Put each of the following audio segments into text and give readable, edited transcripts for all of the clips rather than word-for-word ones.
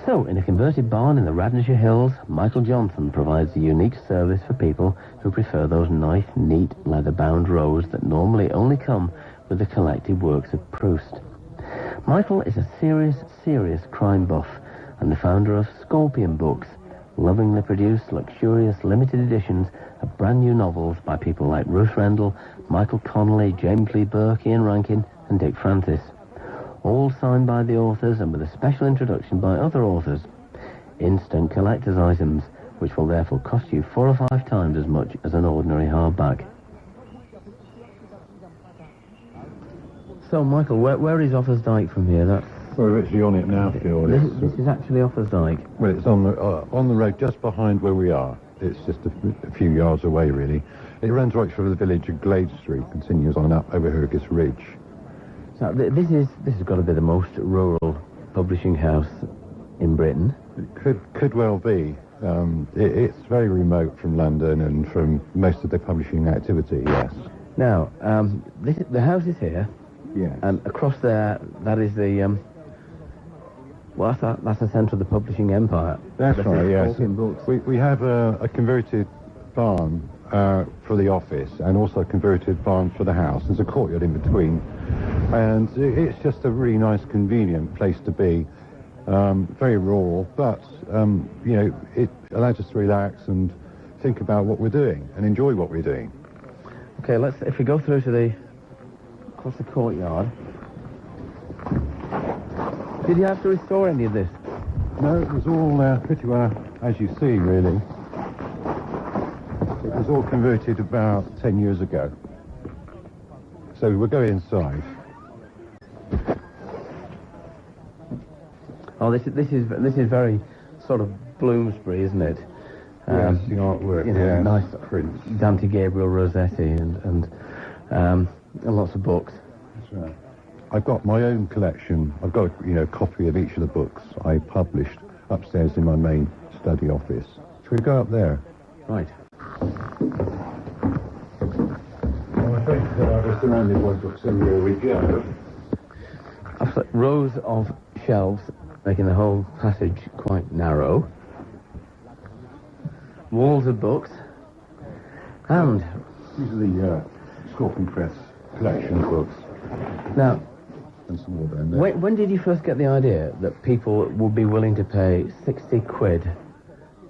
So, in a converted barn in the Radnorshire Hills, Michael Johnson provides a unique service for people who prefer those nice, neat, leather-bound rows that normally only come with the collected works of Proust. Michael is a serious crime buff and the founder of Scorpion Books, lovingly produced, luxurious, limited editions of brand new novels by people like Ruth Rendell, Michael Connolly, James Lee Burke, Ian Rankin, and Dick Francis. All signed by the authors and with a special introduction by other authors. Instant collector's items, which will therefore cost you 4 or 5 times as much as an ordinary hardback. So, Michael, where is Offa's Dyke from here? We're actually on it now, Phil. This is actually Offa's Dyke. Well, it's on the road just behind where we are. It's just a few yards away, really. It runs right through the village of Glade Street, continues on up over Hurgis Ridge. So this has got to be the most rural publishing house in Britain. It could well be. It's very remote from London and from most of the publishing activity, yes. Now, the house is here. Yes. And across there, that is the... well, that's the centre of the publishing empire. That's right, yes. Books. We have a converted barn for the office and also a converted barn for the house. There's a courtyard in between. And it's just a really nice, convenient place to be. Very rural, but, it allows us to relax and think about what we're doing and enjoy what we're doing. Okay, if we go through to across the courtyard. Did you have to restore any of this? No, it was all pretty well as you see, really. It was all converted about 10 years ago. So we'll go inside. Oh, this is very sort of Bloomsbury, isn't it? Yes, the artwork, nice prints. Dante Gabriel Rossetti and lots of books. That's right. I've got my own collection. I've got a copy of each of the books I published upstairs in my main study office. Shall we go up there? Right. Well, I think we're surrounded by books everywhere we go. Rows of shelves making the whole passage quite narrow. Walls of books. And... these are the Scorpion Press collection of books. Now, and some more down there. when did you first get the idea that people would be willing to pay 60 quid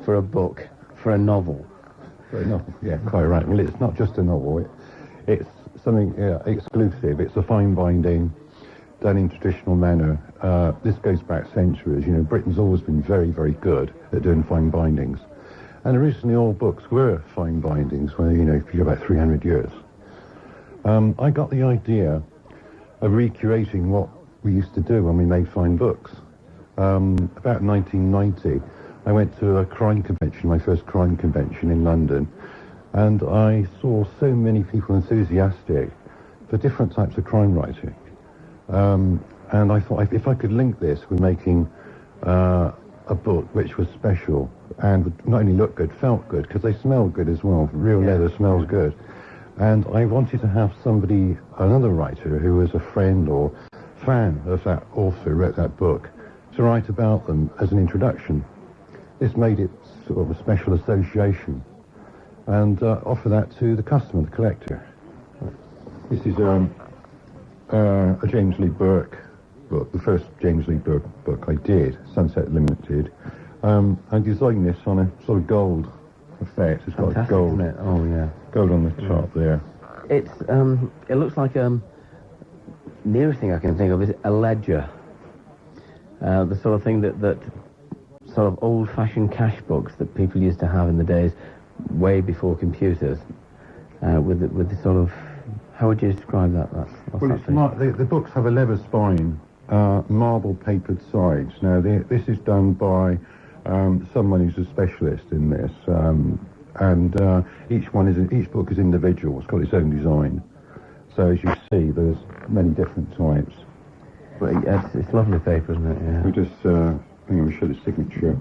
for a book, for a novel? For a novel, yeah, quite right. Well, it's not just a novel. It's something exclusive. It's a fine binding, done in traditional manner. This goes back centuries. Britain's always been very, very good at doing fine bindings. And originally all books were fine bindings, if you go back 300 years. I got the idea of recreating what we used to do when we made fine books. About 1990, I went to a crime convention, my first crime convention in London, and I saw so many people enthusiastic for different types of crime writing. And I thought if I could link this with making a book which was special and would not only look good, felt good, because they smell good as well. Real leather smells good. And I wanted to have another writer who was a friend or fan of that author who wrote that book, to write about them as an introduction. This made it sort of a special association, and offer that to the customer, the collector. This is a James Lee Burke book, the first James Lee Burke book I did, Sunset Limited. I designed this on a sort of gold effect. It's got gold. Isn't it? Oh, yeah. Gold on the top there. It looks like nearest thing I can think of is a ledger. The sort of thing that sort of old-fashioned cash books that people used to have in the days way before computers. With the sort of, how would you describe that? The books have a leather spine, marble papered sides. Now this is done by someone who's a specialist in this. And each book is individual. It's got its own design. So as you see, there's many different types. But it's lovely paper, isn't it? Yeah. We just, I think we show the signature.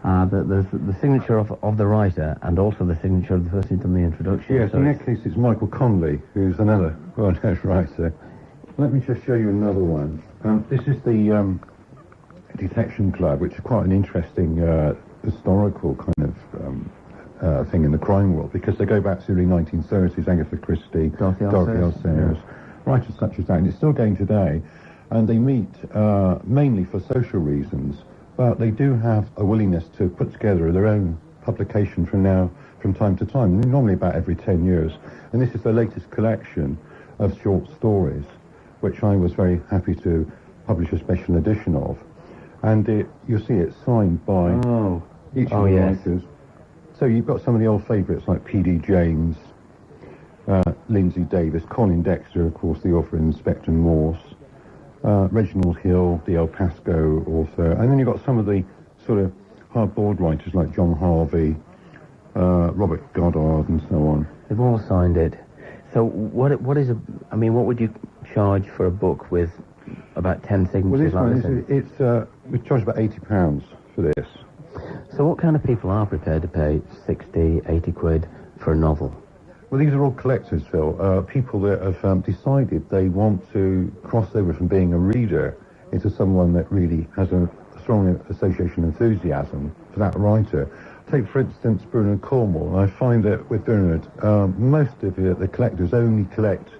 There's the signature of the writer and also the signature of the person who's done the introduction. Yes, so in that case it's Michael Connolly, who's another well-known writer. Let me just show you another one. This is the Detection Club, which is quite an interesting historical kind of thing in the crime world, because they go back to the early 1930s, Agatha Christie, Dorothy L. Sayers, writers such as that, and it's still going today. And they meet mainly for social reasons, but they do have a willingness to put together their own publication from time to time, normally about every 10 years. And this is the latest collection of short stories, which I was very happy to publish a special edition of. And you'll see it's signed by each of the writers. So you've got some of the old favourites like P.D. James, Lindsey Davis, Colin Dexter, of course, the author of Inspector Morse, Reginald Hill, the El Pasco author, and then you've got some of the sort of hard-boiled writers like John Harvey, Robert Goddard, and so on. They've all signed it. So what would you charge for a book with about 10 signatures like this? We charge about £80 for this. So what kind of people are prepared to pay 60, 80 quid for a novel? Well, these are all collectors, Phil. People that have decided they want to cross over from being a reader into someone that really has a strong association enthusiasm for that writer. Take, for instance, Bruen and Cornwall. I find that with Bernard, most of the collectors only collect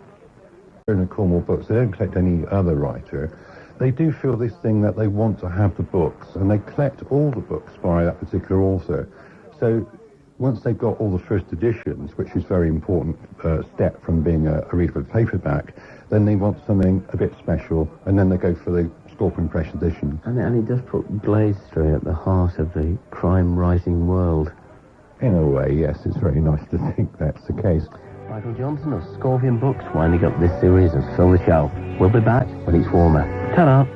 Bruen and Cornwall books. They don't collect any other writer. They do feel this thing that they want to have the books, and they collect all the books by that particular author. So once they've got all the first editions, which is a very important step from being a reader of paperback, then they want something a bit special, and then they go for the Scorpion Press edition. And it does put Bladestory at the heart of the crime-rising world. In a way, yes, it's very nice to think that's the case. Michael Johnson of Scorpion Books winding up this series of Fill the Shelf. We'll be back when it's warmer. Ta-da!